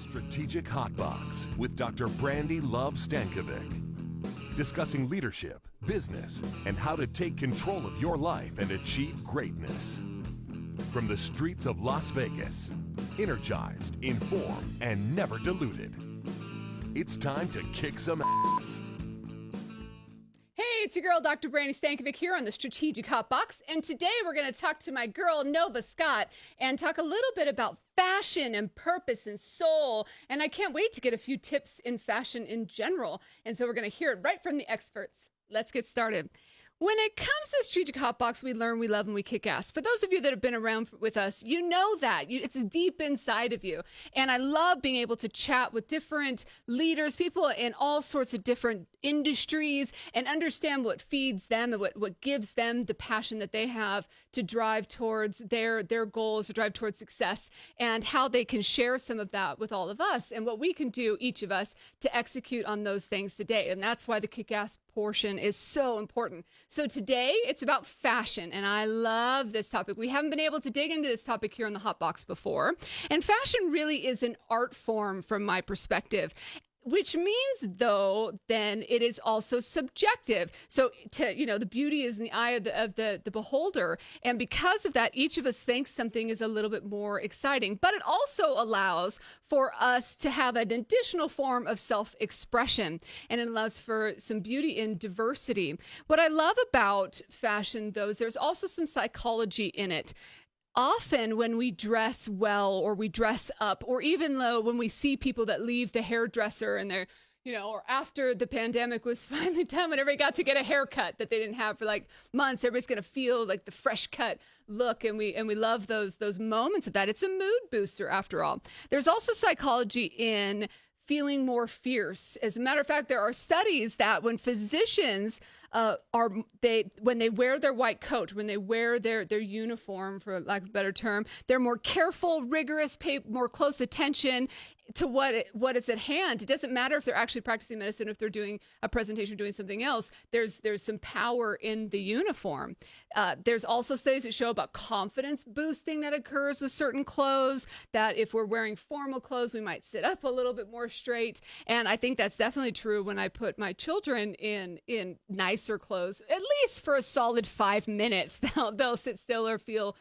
Strategic Hotbox with Dr. Brandi Luv Stankovic. Discussing leadership, business, and how to take control of your life and achieve greatness. From the streets of Las Vegas, energized, informed, and never diluted. It's time to kick some ass. Hey, it's your girl, Dr. Brandi Stankovic here on the Strategic Hotbox. And today we're going to talk to my girl, Nova Scott, and talk a little bit about fashion and purpose and soul. And I can't wait to get a few tips in fashion in general. And so we're going to hear it right from the experts. Let's get started. When it comes to Strategic Hotbox, we learn, we love, and we kick ass. For those of you that have been around with us, you know that. It's deep inside of you. And I love being able to chat with different leaders, people in all sorts of different industries, and understand what feeds them and what gives them the passion that they have to drive towards their goals, to drive towards success, and how they can share some of that with all of us and what we can do, each of us, to execute on those things today. And that's why the kick-ass portion is so important. So today it's about fashion, and I love this topic. We haven't been able to dig into this topic here on the Hotbox before. And fashion really is an art form from my perspective. Which means, though, then it is also subjective. So, the beauty is in the eye of the beholder. And because of that, each of us thinks something is a little bit more exciting. But it also allows for us to have an additional form of self-expression. And it allows for some beauty in diversity. What I love about fashion, though, is there's also some psychology in it. Often when we dress well or we dress up, or even though when we see people that leave the hairdresser and they're, or after the pandemic was finally done, when everybody got to get a haircut that they didn't have for like months, everybody's going to feel like the fresh cut look. And we love those moments of that. It's a mood booster after all. There's also psychology in feeling more fierce. As a matter of fact, there are studies that when physicians when they wear their white coat, when they wear their uniform, for lack of a better term, they're more careful, rigorous, pay more close attention to what is at hand. It doesn't matter if they're actually practicing medicine, if they're doing a presentation, doing something else. There's some power in the uniform. There's also studies that show about confidence boosting that occurs with certain clothes, that if we're wearing formal clothes, we might sit up a little bit more straight. And I think that's definitely true when I put my children in nicer clothes, at least for a solid 5 minutes. They'll sit still or feel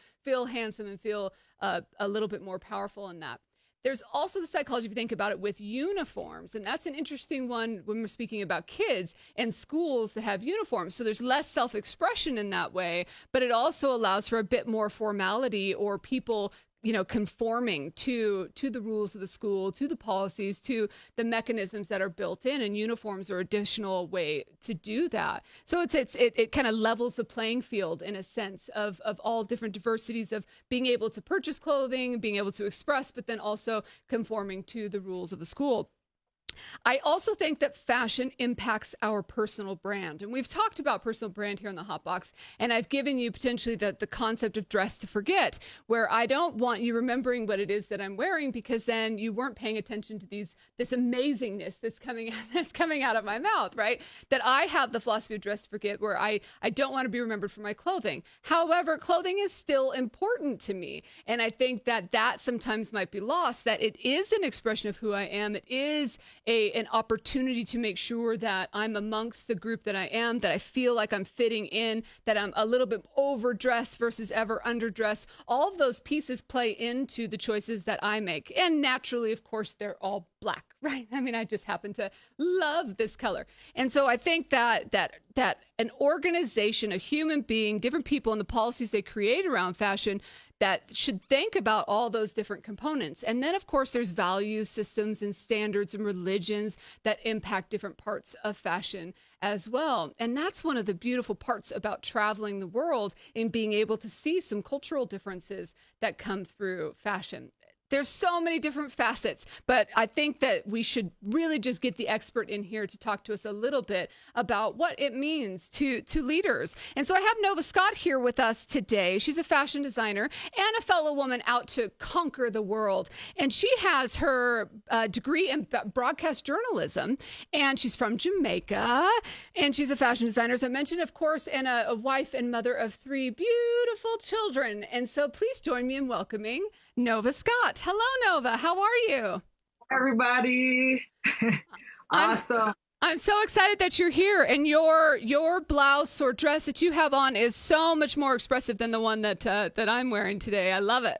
handsome and feel a little bit more powerful in that. There's also the psychology, if you think about it, with uniforms. And that's an interesting one when we're speaking about kids and schools that have uniforms. So there's less self-expression in that way, but it also allows for a bit more formality or people conforming to the rules of the school, to the policies, to the mechanisms that are built in, and uniforms are additional way to do that. So it kind of levels the playing field in a sense of all different diversities of being able to purchase clothing, being able to express, but then also conforming to the rules of the school. I also think that fashion impacts our personal brand. And we've talked about personal brand here in the Hotbox, and I've given you potentially the concept of dress to forget, where I don't want you remembering what it is that I'm wearing, because then you weren't paying attention to this amazingness that's coming out of my mouth, right? That I have the philosophy of dress to forget, where I don't want to be remembered for my clothing. However, clothing is still important to me. And I think that sometimes might be lost, that it is an expression of who I am. It is an opportunity to make sure that I'm amongst the group that I am, that I feel like I'm fitting in, that I'm a little bit overdressed versus ever underdressed. All of those pieces play into the choices that I make. And naturally, of course, they're all black, right? I mean, I just happen to love this color. And so I think that an organization, a human being, different people, and the policies they create around fashion that should think about all those different components. And then, of course, there's value systems and standards and religions that impact different parts of fashion as well. And that's one of the beautiful parts about traveling the world and being able to see some cultural differences that come through fashion. There's so many different facets, but I think that we should really just get the expert in here to talk to us a little bit about what it means to leaders. And so I have Nova Scott here with us today. She's a fashion designer and a fellow woman out to conquer the world. And she has her degree in broadcast journalism, and she's from Jamaica, and she's a fashion designer, as I mentioned, of course, and a wife and mother of 3 beautiful children. And so please join me in welcoming Nova Scott. Hello, Nova. How are you? everybody. I'm, Awesome. I'm so excited that you're here, and your blouse or dress that you have on is so much more expressive than the one that I'm wearing today. I love it.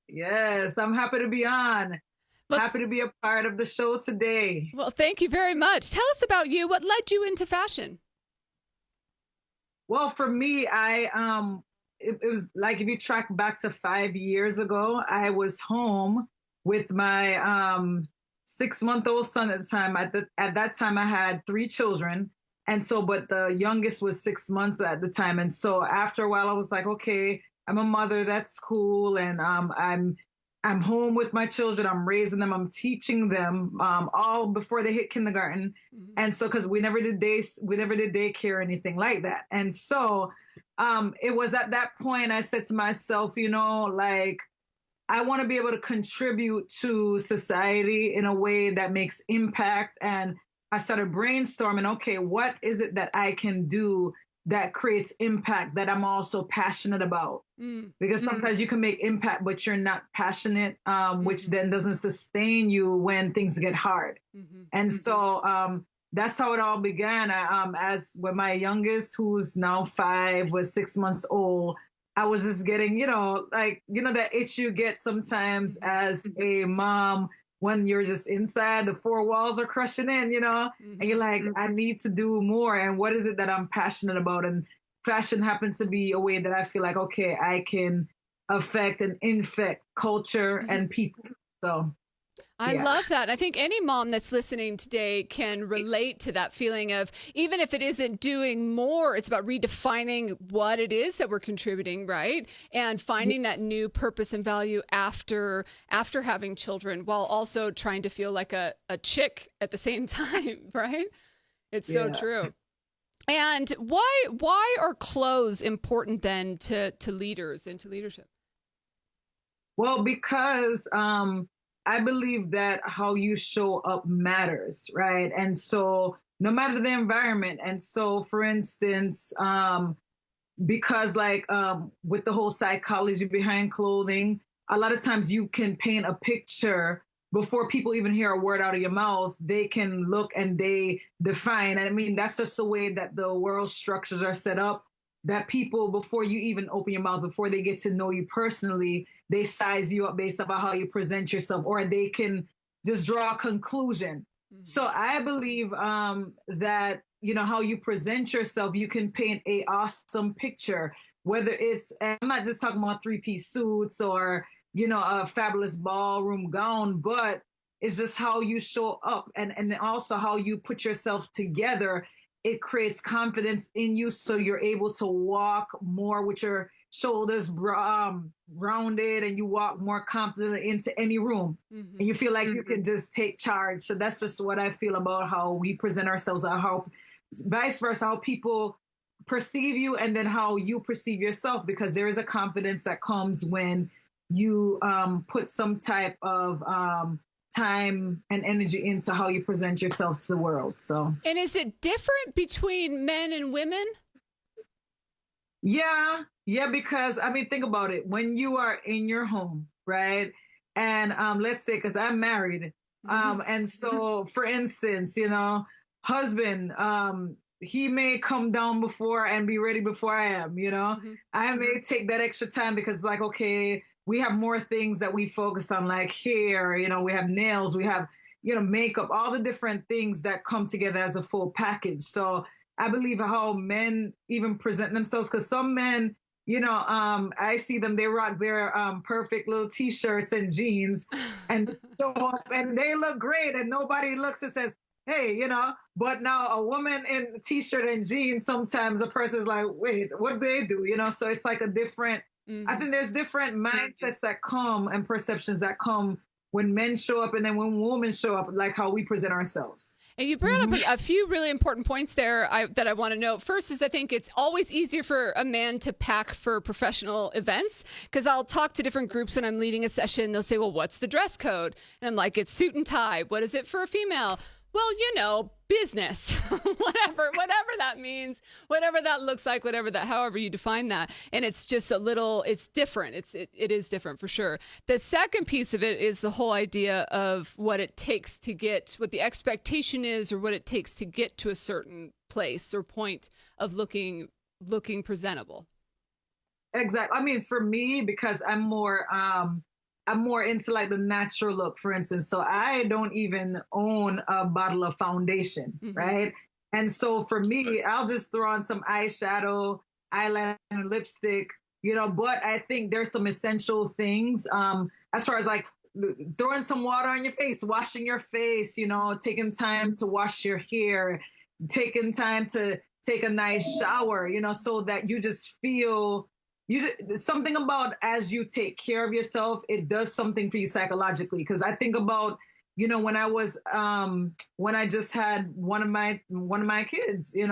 Yes, I'm happy to be on. Well, Happy to be a part of the show today. well, thank you very much. Tell us about you. What led you into fashion? Well, for me, it was like if you track back to 5 years ago, I was home with my 6-month-old son at the time. At that time, I had 3 children, and so but the youngest was 6 months at the time, and so after a while, I was like, okay, I'm a mother. That's cool, and I'm home with my children. I'm raising them. I'm teaching them all before they hit kindergarten. Mhm. And so, because we never did daycare or anything like that. And so, it was at that point I said to myself, like I want to be able to contribute to society in a way that makes impact. And I started brainstorming. Okay, what is it that I can do that creates impact that I'm also passionate about? Because sometimes you can make impact, but you're not passionate, which then doesn't sustain you when things get hard. And so that's how it all began. As when my youngest, who's now 5, was 6 months old, I was just getting, that itch you get sometimes as a mom when you're just inside, the 4 walls are crushing in, and you're like, I need to do more. And what is it that I'm passionate about? And fashion happens to be a way that I feel like, okay, I can affect and infect culture and people. So I love that. I think any mom that's listening today can relate to that feeling of, even if it isn't doing more, it's about redefining what it is that we're contributing, right? And finding that new purpose and value after having children, while also trying to feel like a chick at the same time, right? It's so true. And why are clothes important then to leaders and to leadership? Well, because I believe that how you show up matters, right? And so no matter the environment. And so, for instance, because with the whole psychology behind clothing, a lot of times you can paint a picture before people even hear a word out of your mouth. They can look and they define. And I mean, that's just the way that the world structures are set up, that people, before you even open your mouth, before they get to know you personally, they size you up based on how you present yourself, or they can just draw a conclusion. So I believe that, how you present yourself, you can paint a awesome picture, whether it's, I'm not just talking about 3-piece suits or, a fabulous ballroom gown, but it's just how you show up and also how you put yourself together. It creates confidence in you, so you're able to walk more with your shoulders rounded, and you walk more confidently into any room. And you feel like you can just take charge. So that's just what I feel about how we present ourselves, or how vice versa, how people perceive you and then how you perceive yourself, because there is a confidence that comes when you put some type of time and energy into how you present yourself to the world. So, and is it different between men and women? Yeah, because I mean, think about it. When you are in your home, right? And let's say, because I'm married, and so, for instance, husband, he may come down before and be ready before I am. I may take that extra time because, like, okay, we have more things that we focus on, like hair, we have nails, we have, makeup, all the different things that come together as a full package. So I believe how men even present themselves, because some men, I see them, they rock their perfect little T-shirts and jeans and show up and they look great, and nobody looks and says, hey, but now a woman in a T-shirt and jeans, sometimes a person's like, wait, what do they do? So it's like a different, I think there's different mindsets that come and perceptions that come when men show up and then when women show up, like how we present ourselves. And you brought up a few really important points there that I want to note. First is I think it's always easier for a man to pack for professional events, because I'll talk to different groups when I'm leading a session. They'll say, well, what's the dress code? And I'm like, it's suit and tie. What is it for a female? Well, business, whatever that means, whatever that looks like, however you define that. And it's just it's different. It is different for sure. The second piece of it is the whole idea of what it takes to get, what the expectation is, or what it takes to get to a certain place or point of looking presentable. Exactly. I mean, for me, because I'm more into like the natural look, for instance. So I don't even own a bottle of foundation, right? And so for me, I'll just throw on some eyeshadow, eyeliner, lipstick, but I think there's some essential things as far as like throwing some water on your face, washing your face, taking time to wash your hair, taking time to take a nice shower, so that you just feel something about, as you take care of yourself, it does something for you psychologically. Because I think about, when I just had one of my kids, and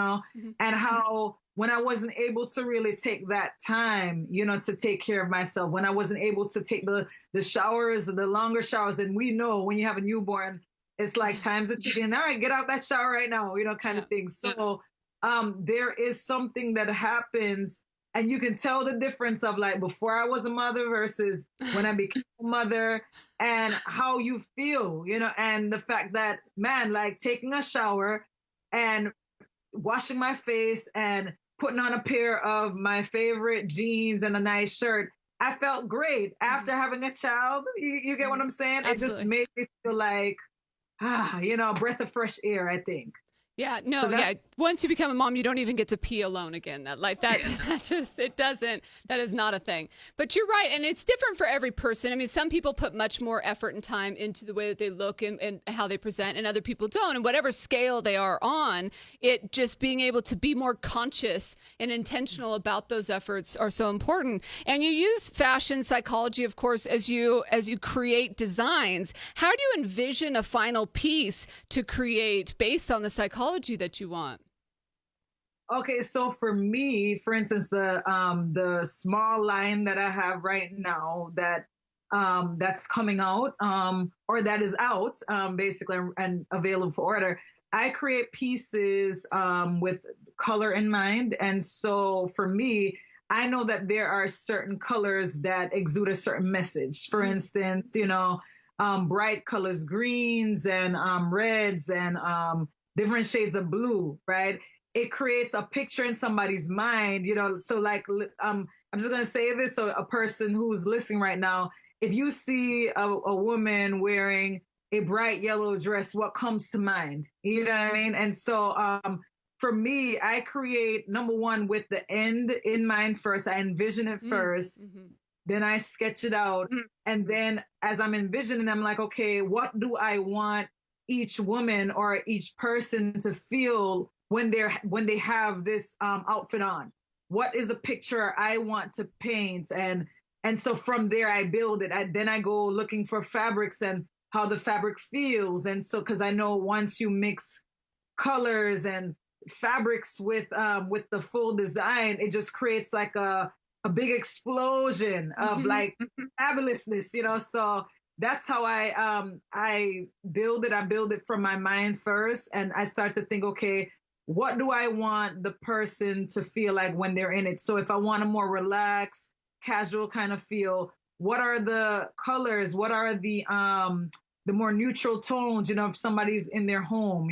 how when I wasn't able to really take that time, to take care of myself, when I wasn't able to take the showers, the longer showers, and we know when you have a newborn, it's like time's a ticking. All right, get out that shower right now, kind of thing. So there is something that happens. And you can tell the difference of like before I was a mother versus when I became a mother, and how you feel, and the fact that, man, like taking a shower and washing my face and putting on a pair of my favorite jeans and a nice shirt, I felt great after having a child. You get what I'm saying? Absolutely. It just made me feel like, a breath of fresh air, I think. Yeah, no, yeah. Once you become a mom, you don't even get to pee alone again. That is not a thing. But you're right. And it's different for every person. I mean, some people put much more effort and time into the way that they look and how they present, and other people don't. And whatever scale they are on, it just being able to be more conscious and intentional about those efforts are so important. And you use fashion psychology, of course, as you create designs. How do you envision a final piece to create based on the psychology that you want? Okay, so for me, for instance, the small line that I have right now that's coming out, or that is out, basically, and available for order, I create pieces with color in mind. And so for me, I know that there are certain colors that exude a certain message. For instance, bright colors, greens and reds and different shades of blue, right? It creates a picture in somebody's mind, so like, I'm just going to say this. So a person who's listening right now, if you see a woman wearing a bright yellow dress, what comes to mind? You know what I mean? And so for me, I create, number one, with the end in mind first. I envision it first. Then I sketch it out. And then as I'm envisioning, I'm like, okay, what do I want each woman or each person to feel when they have this outfit on? What is a picture I want to paint? And so from there I build it. Then I go looking for fabrics and how the fabric feels. And so, because I know once you mix colors and fabrics with the full design, it just creates like a big explosion of like fabulousness, so that's how I build it. I build it from my mind first, and I start to think, okay, what do I want the person to feel like when they're in it? So if I want a more relaxed, casual kind of feel, what are the colors? What are the more neutral tones? If somebody's in their home,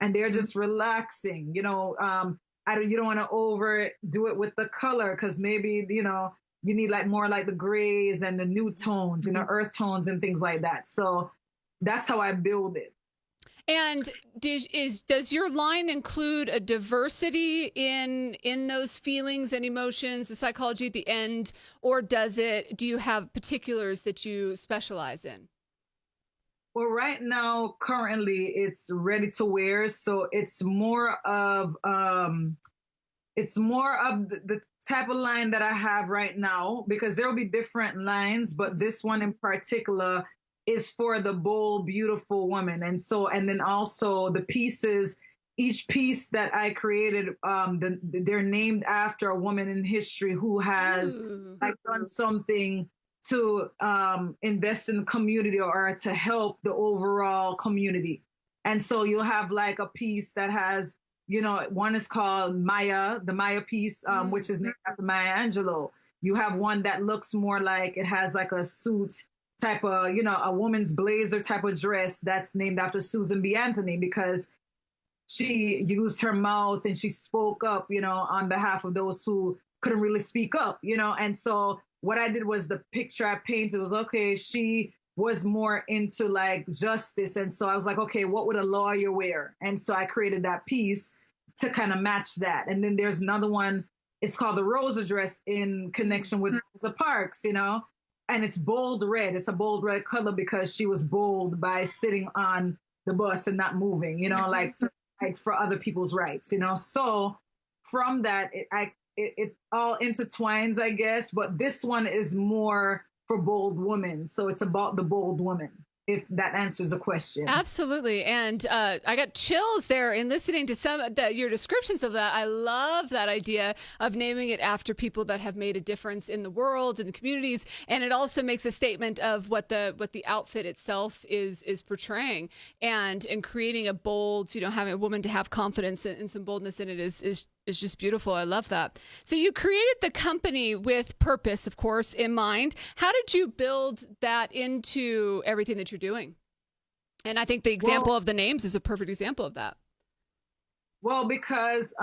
and they're just relaxing, you don't want to overdo it with the color, because maybe you need like more like the grays and the new tones, earth tones and things like that. So that's how I build it. And does your line include a diversity in those feelings and emotions, the psychology at the end, or do you have particulars that you specialize in? Well, right now, currently, it's ready to wear, so it's more of the type of line that I have right now, because there will be different lines, but this one in particular is for the bold, beautiful woman. And then also the pieces, each piece that I created, they're named after a woman in history who has done something to invest in the community or to help the overall community. And so you'll have like a piece that has, one is called Maya, the Maya piece, which is named after Maya Angelou. You have one that looks more like it has like a suit type of, a woman's blazer type of dress that's named after Susan B. Anthony, because she used her mouth and she spoke up, on behalf of those who couldn't really speak up, And so what I did was the picture I painted was, okay, she was more into like justice. And so I was like, okay, what would a lawyer wear? And so I created that piece to kind of match that. And then there's another one, it's called the Rosa dress in connection with Rosa Parks, and it's bold red. It's a bold red color because she was bold by sitting on the bus and not moving, like to fight for other people's rights, So from that, it all intertwines, I guess. But this one is more for bold women. So it's about the bold woman, if that answers the question. Absolutely. And I got chills there in listening to your descriptions of that. I love that idea of naming it after people that have made a difference in the world and the communities. And it also makes a statement of what the outfit itself is portraying, and creating a bold, having a woman to have confidence and some boldness in it is just beautiful. I love that. So you created the company with purpose, of course, in mind. How did you build that into everything that you're doing? And I think the example of the names is a perfect example of that. Well, because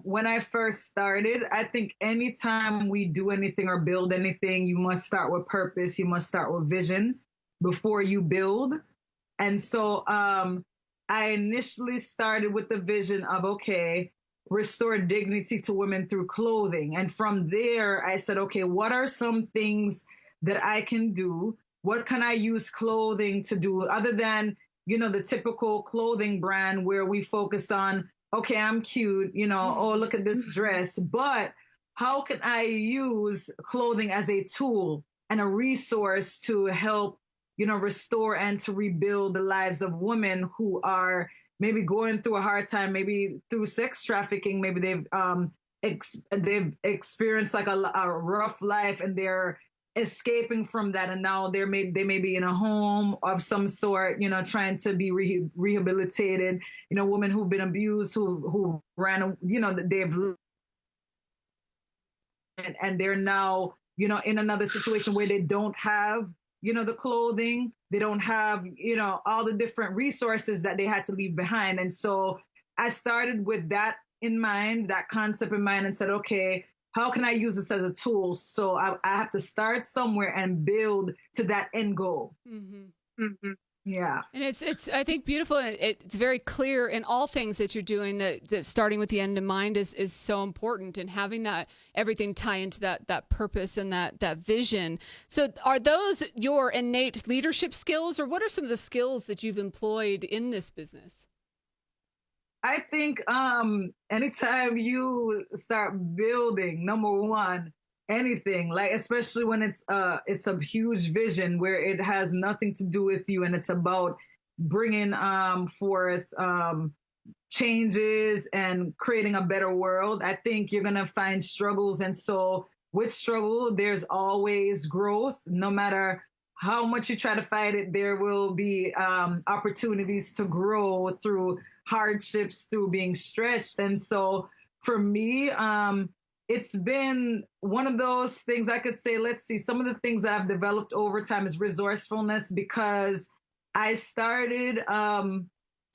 when I first started, I think anytime we do anything or build anything, you must start with purpose. You must start with vision before you build. And so I initially started with the vision of, okay, restore dignity to women through clothing. And from there, I said, okay, what are some things that I can do? What can I use clothing to do other than, the typical clothing brand where we focus on, okay, I'm cute, oh, look at this dress. But how can I use clothing as a tool and a resource to help, restore and to rebuild the lives of women who are maybe going through a hard time, maybe through sex trafficking, maybe they've experienced like a rough life and they're escaping from that, and now they may be in a home of some sort, trying to be rehabilitated. Women who've been abused, who ran, they've and they're now, in another situation where they don't have, the clothing, they don't have, all the different resources that they had to leave behind. And so I started with that in mind, that concept in mind, and said, okay, how can I use this as a tool? So I have to start somewhere and build to that end goal. Mm-hmm. Mm-hmm. Yeah. And it's I think beautiful. It's very clear in all things that you're doing that starting with the end in mind is so important, and having that everything tie into that purpose and that vision. So are those your innate leadership skills, or what are some of the skills that you've employed in this business? I think anytime you start building, number one, anything, like especially when it's a huge vision where it has nothing to do with you and it's about bringing forth changes and creating a better world, I think you're going to find struggles. And so with struggle, there's always growth. No matter how much you try to fight it, there will be opportunities to grow through hardships, through being stretched. And so for me, it's been one of those things I could say, let's see, some of the things that I've developed over time is resourcefulness, because I started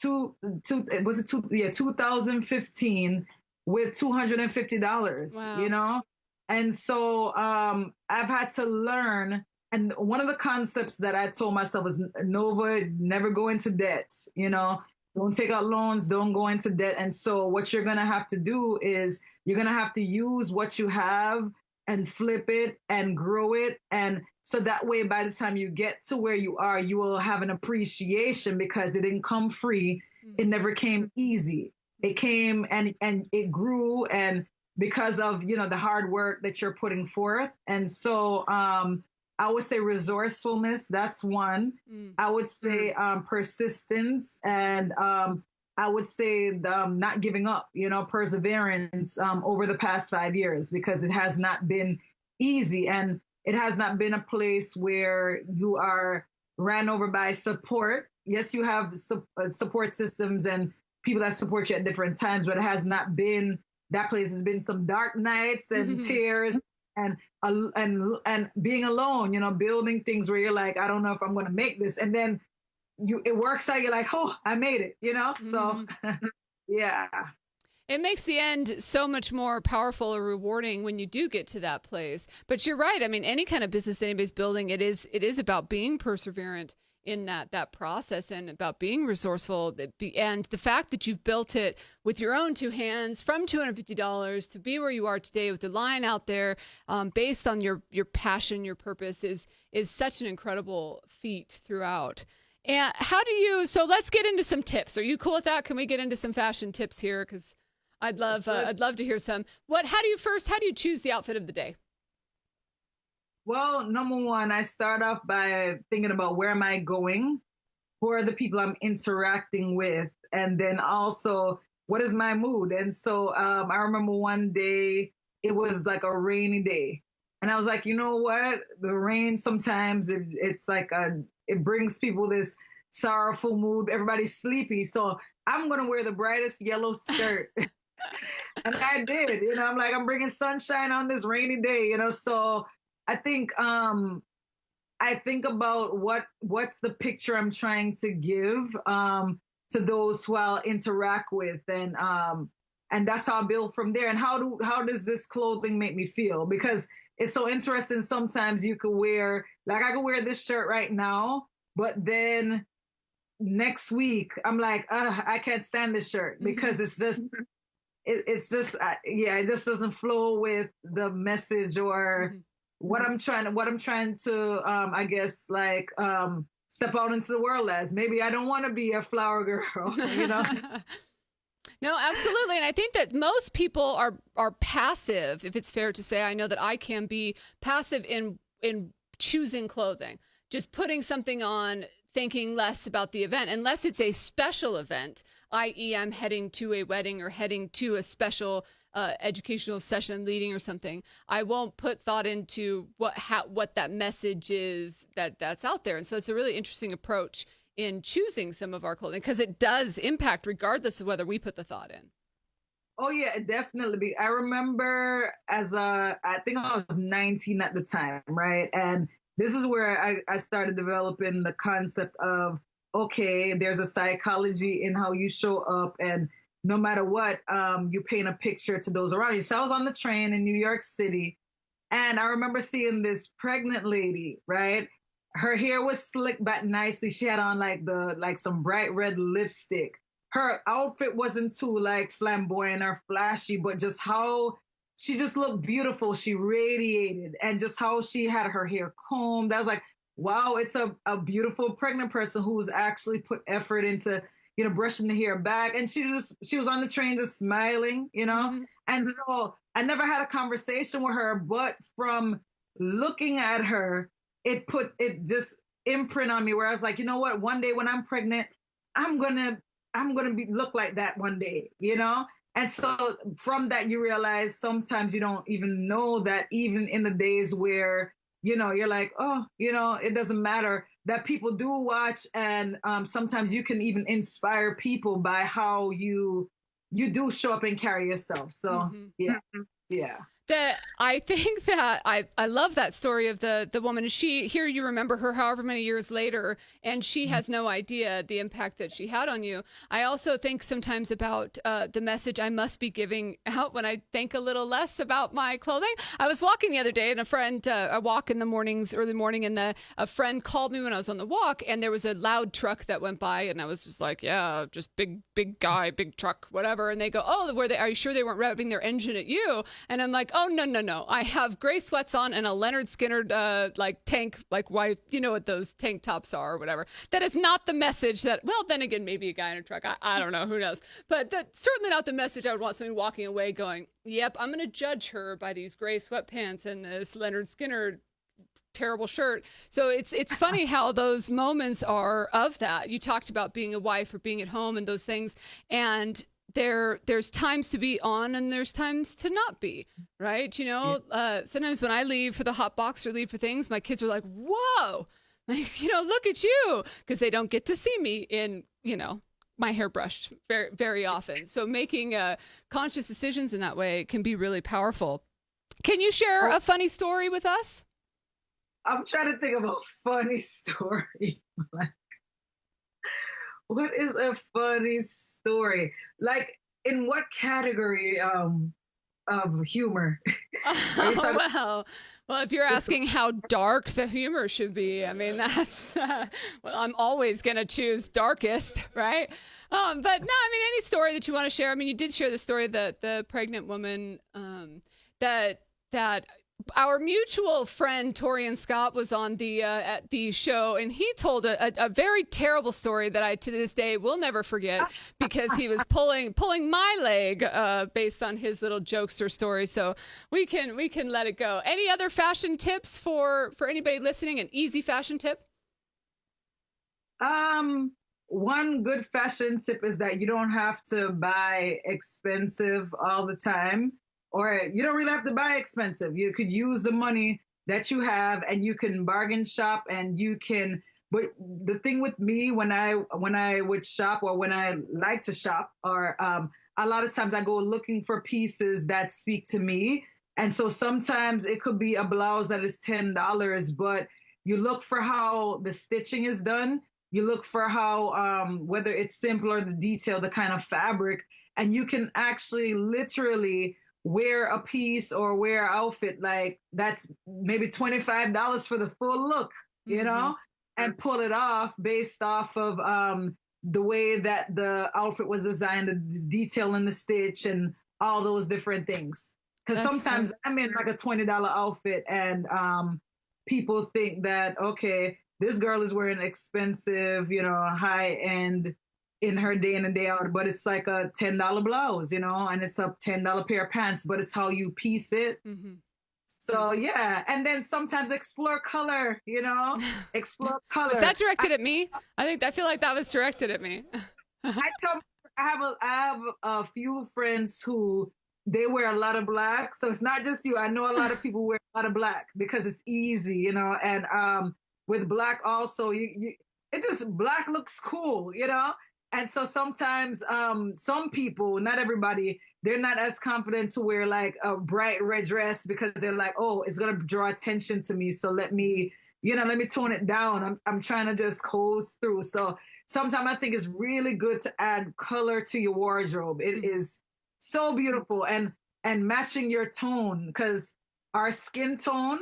2015 with $250, wow. And so I've had to learn. And one of the concepts that I told myself is, Nova, never go into debt, don't take out loans, don't go into debt. And so what you're going to have to do is you're going to have to use what you have and flip it and grow it. And so that way, by the time you get to where you are, you will have an appreciation, because it didn't come free. It never came easy. It came and it grew, and because of, the hard work that you're putting forth. And so, I would say resourcefulness, that's one. I would say persistence, and I would say not giving up, perseverance over the past 5 years, because it has not been easy, and it has not been a place where you are ran over by support. yes, you have support systems and people that support you at different times, but it has not been, that place has been some dark nights and tears and being alone, you know, building things where you're like, I don't know if I'm going to make this. And then it works out. You're like, oh, I made it, you know? So yeah. It makes the end so much more powerful or rewarding when you do get to that place. But you're right. I mean, any kind of business that anybody's building, it is about being perseverant in that process and about being resourceful. And the fact that you've built it with your own two hands from $250 to be where you are today with the line out there based on your passion, your purpose is such an incredible feat throughout. And so let's get into some tips. Are you cool with that? Can we get into some fashion tips here? Because I'd love to hear some. How do you choose the outfit of the day? Well, number one, I start off by thinking about where am I going? Who are the people I'm interacting with? And then also, what is my mood? And so I remember one day, it was like a rainy day. And I was like, you know what? The rain sometimes, it's like it brings people this sorrowful mood. Everybody's sleepy. So I'm going to wear the brightest yellow skirt. And I did, you know, I'm bringing sunshine on this rainy day, you know, so I think about what's the picture I'm trying to give to those who I'll interact with, and that's how I build from there. And how does this clothing make me feel? Because it's so interesting. Sometimes you could wear, like I could wear this shirt right now, but then next week I'm like, I can't stand this shirt because it's just. It's just, it just doesn't flow with the message or what I'm trying to, I guess, like, step out into the world as. Maybe I don't want to be a flower girl, you know? No, absolutely. And I think that most people are passive, if it's fair to say. I know that I can be passive in choosing clothing, just putting something on, thinking less about the event, unless it's a special event, i.e. I'm heading to a wedding or heading to a special educational session leading or something. I won't put thought into what that message is that's out there. And so it's a really interesting approach in choosing some of our clothing because it does impact regardless of whether we put the thought in. Oh yeah, definitely. I remember I think I was 19 at the time, right? And this is where I started developing the concept of, okay, there's a psychology in how you show up, and no matter what, you paint a picture to those around you. So I was on the train in New York City, and I remember seeing this pregnant lady, right? Her hair was slicked back nicely. She had on like some bright red lipstick. Her outfit wasn't too like flamboyant or flashy, but just how she just looked beautiful. She radiated, and just how she had her hair combed. I was like, wow, it's a beautiful pregnant person who's actually put effort into, you know, brushing the hair back. And she was on the train just smiling, you know? And so I never had a conversation with her, but from looking at her, it just imprint on me where I was like, you know what? One day when I'm pregnant, I'm gonna look like that one day, you know? And so from that, you realize sometimes you don't even know that even in the days where, you know, you're like, oh, you know, it doesn't matter, that people do watch. And sometimes you can even inspire people by how you do show up and carry yourself. So, yeah. I think that I love that story of the woman. And you remember her however many years later, and she has no idea the impact that she had on you. I also think sometimes about the message I must be giving out when I think a little less about my clothing. I was walking the other day, and I walk in the mornings, early morning, and a friend called me when I was on the walk, and there was a loud truck that went by, and I was just like, yeah, just big guy, big truck, whatever. And they go, oh, are you sure they weren't revving their engine at you? And I'm like, oh, no. I have gray sweats on and a Leonard Skinner like tank, like why, you know what those tank tops are or whatever. That is not the message that, well, then again, maybe a guy in a truck. I don't know. Who knows? But that's certainly not the message I would want somebody walking away going, yep, I'm going to judge her by these gray sweatpants and this Leonard Skinner terrible shirt. So it's funny how those moments are of that. You talked about being a wife or being at home and those things. And there's times to be on and there's times to not be, right? You know, sometimes when I leave for the hot box or leave for things, my kids are like, whoa, Like, look at you, because they don't get to see me in, my hair brushed very, very often. So making conscious decisions in that way can be really powerful. Can you share a funny story with us? I'm trying to think of a funny story. What is a funny story? Like, in what category of humor? Well, if you're asking how dark the humor should be, I mean, that's, well, I'm always going to choose darkest, right? But no, I mean, any story that you want to share. I mean, you did share the story that the pregnant woman, that our mutual friend Torian Scott was on the at the show, and he told a very terrible story that I to this day will never forget, because he was pulling my leg based on his little jokester story. So we can let it go. Any other fashion tips for anybody listening? An easy fashion tip? One good fashion tip is that you don't have to buy expensive all the time. Or you don't really have to buy expensive. You could use the money that you have, and you can bargain shop, and you can. But the thing with me, when I would shop, or when I like to shop, or a lot of times I go looking for pieces that speak to me. And so sometimes it could be a blouse that is $10, but you look for how the stitching is done. You look for how, whether it's simple or the detail, the kind of fabric, and you can actually literally wear a piece or wear an outfit like that's maybe $25 for the full look, and pull it off based off of the way that the outfit was designed, the detail in the stitch, and all those different things. Because sometimes I'm in like a $20 outfit, and people think that, okay, this girl is wearing expensive, high end in her day in and day out, but it's like a $10 blouse, and it's a $10 pair of pants, but it's how you piece it. Mm-hmm. So yeah, and then sometimes explore color, explore color. Was that directed at me? I feel like that was directed at me. I have a few friends who they wear a lot of black, so it's not just you. I know a lot of people wear a lot of black because it's easy, and with black also, it just black looks cool, And so sometimes some people, not everybody, they're not as confident to wear like a bright red dress because they're like, oh, it's going to draw attention to me. So let me tone it down. I'm trying to just coast through. So sometimes I think it's really good to add color to your wardrobe. It is so beautiful, and matching your tone, because our skin tone,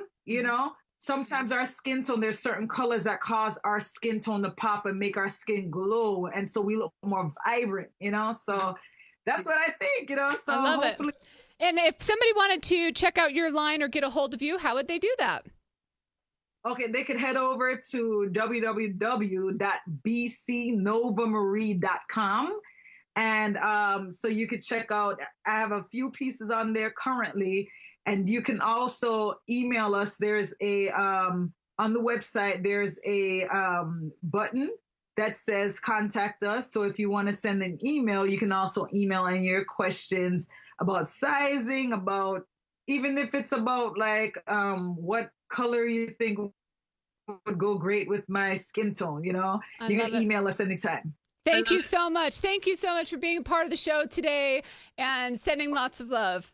sometimes our skin tone, there's certain colors that cause our skin tone to pop and make our skin glow. And so we look more vibrant, so that's what I think, so I love it. And if somebody wanted to check out your line or get a hold of you, how would they do that? Okay, they could head over to www.bcnovamarie.com. And so you could check out, I have a few pieces on there currently, and you can also email us. There's on the website, there's a button that says contact us. So if you want to send an email, you can also email in your questions about sizing, about, even if it's about like what color you think would go great with my skin tone, you can email us anytime. Thank you so much. Thank you so much for being a part of the show today and sending lots of love.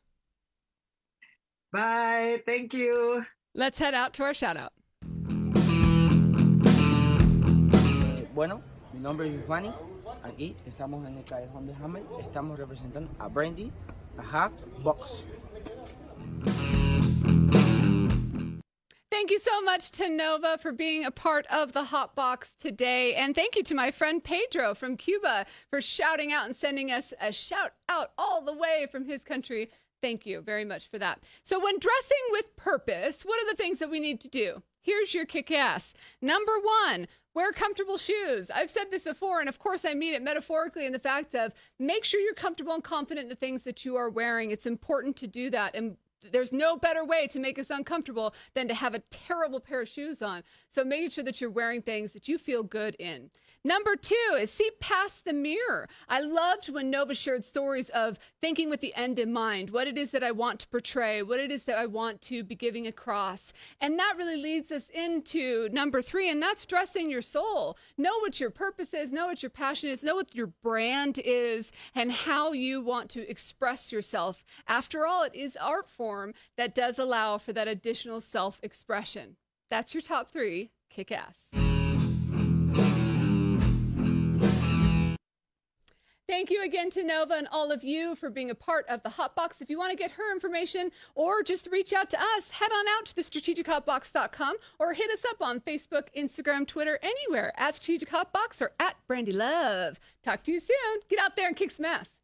Bye. Thank you. Let's head out to our shout out. Bueno, mi nombre es Giovanni. Aquí estamos en el Callejón de Hammer. Estamos representando a Brandi, a Hotbox. Thank you so much to Nova for being a part of the Hotbox today. And thank you to my friend Pedro from Cuba for shouting out and sending us a shout out all the way from his country. Thank you very much for that. So when dressing with purpose, what are the things that we need to do? Here's your kick-ass. Number one, wear comfortable shoes. I've said this before, and of course I mean it metaphorically in the fact of make sure you're comfortable and confident in the things that you are wearing. It's important to do that. And there's no better way to make us uncomfortable than to have a terrible pair of shoes on. So making sure that you're wearing things that you feel good in. Number 2 is see past the mirror. I loved when Nova shared stories of thinking with the end in mind, what it is that I want to portray, what it is that I want to be giving across. And that really leads us into number 3, and that's dressing your soul. Know what your purpose is, know what your passion is, know what your brand is, and how you want to express yourself. After all, it is art form that does allow for that additional self-expression. That's your top 3. Kick ass. Thank you again to Nova and all of you for being a part of the Hotbox. If you want to get her information or just reach out to us, head on out to thestrategichotbox.com or hit us up on Facebook, Instagram, Twitter, anywhere at Strategic Hotbox or at Brandi Luv. Talk to you soon. Get out there and kick some ass.